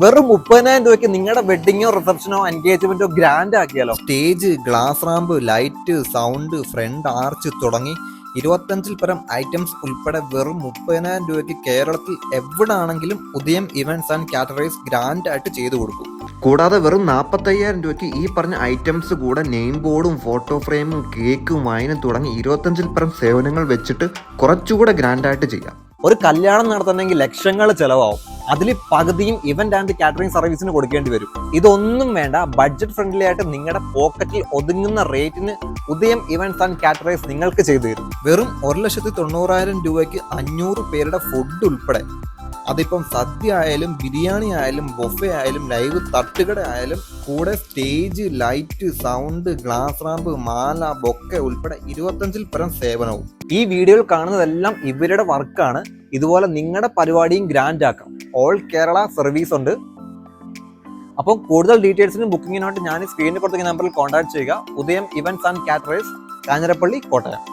വെറും 30,000 രൂപയ്ക്ക് നിങ്ങളുടെ വെഡിങ്ങോ റിസപ്ഷനോ എൻഗേജ്മെന്റോ ഗ്രാൻഡ് ആക്കിയാലോ. Stage, glass ramp, light, sound, front arch തുടങ്ങി 25-ൽ പരം ഐറ്റംസ് ഉൾപ്പെടെ വെറും 30,000 രൂപയ്ക്ക് കേരളത്തിൽ എവിടാണെങ്കിലും ഉദയം ഇവന്റ്സ് ആൻഡ് കാറ്ററേഴ്സ് ഗ്രാൻഡ് ആയിട്ട് ചെയ്തു കൊടുക്കും. കൂടാതെ വെറും 45,000 രൂപയ്ക്ക് ഈ പറഞ്ഞ ഐറ്റംസ് കൂടെ നെയിം ബോർഡും ഫോട്ടോ ഫ്രെയിമും കേക്കും വൈനും തുടങ്ങി 25-ൽ പരം സേവനങ്ങൾ വെച്ചിട്ട് കുറച്ചുകൂടെ ഗ്രാൻഡായിട്ട് ചെയ്യാം. ഒരു കല്യാണം നടത്തണമെങ്കിൽ ലക്ഷങ്ങൾ ചെലവാകും. അതിൽ പകുതിയും ഇവന്റ് ആൻഡ് കാറ്ററിംഗ് സർവീസിന് കൊടുക്കേണ്ടി വരും. ഇതൊന്നും വേണ്ട, ബഡ്ജറ്റ് ഫ്രണ്ട്ലി ആയിട്ട് നിങ്ങളുടെ പോക്കറ്റിൽ ഒതുങ്ങുന്ന റേറ്റിന് ഉദയം ഇവന്റ്സ് ആൻഡ് കാറ്ററേഴ്സ് നിങ്ങൾക്ക് ചെയ്തു തരും. വെറും 1,90,000 രൂപയ്ക്ക് 500 പേരുടെ ഫുഡ് ഉൾപ്പെടെ, അതിപ്പം സദ്യ ആയാലും ബിരിയാണി ആയാലും ബൊഫെ ആയാലും ലൈവ് തട്ടുകട ആയാലും, കൂടെ stage, light, sound, glass ramp, മാല, ബൊക്കെ ഉൾപ്പെടെ 25-ൽ പരം സേവനവും. ഈ വീഡിയോയിൽ കാണുന്നതെല്ലാം ഇവരുടെ വർക്കാണ്. ഇതുപോലെ നിങ്ങളുടെ പരിപാടിയും ഗ്രാൻഡ് ആക്കാം. ഓൾ കേരള സർവീസ് ഉണ്ട്. അപ്പോൾ കൂടുതൽ ഡീറ്റെയിൽസിനും ബുക്കിങ്ങിനായിട്ട് ഞാൻ സ്ക്രീനിൽ കൊടുത്ത നമ്പറിൽ കോൺടാക്ട് ചെയ്യുക. ഉദയം events and caterers, Kanjirappally, Kottayam.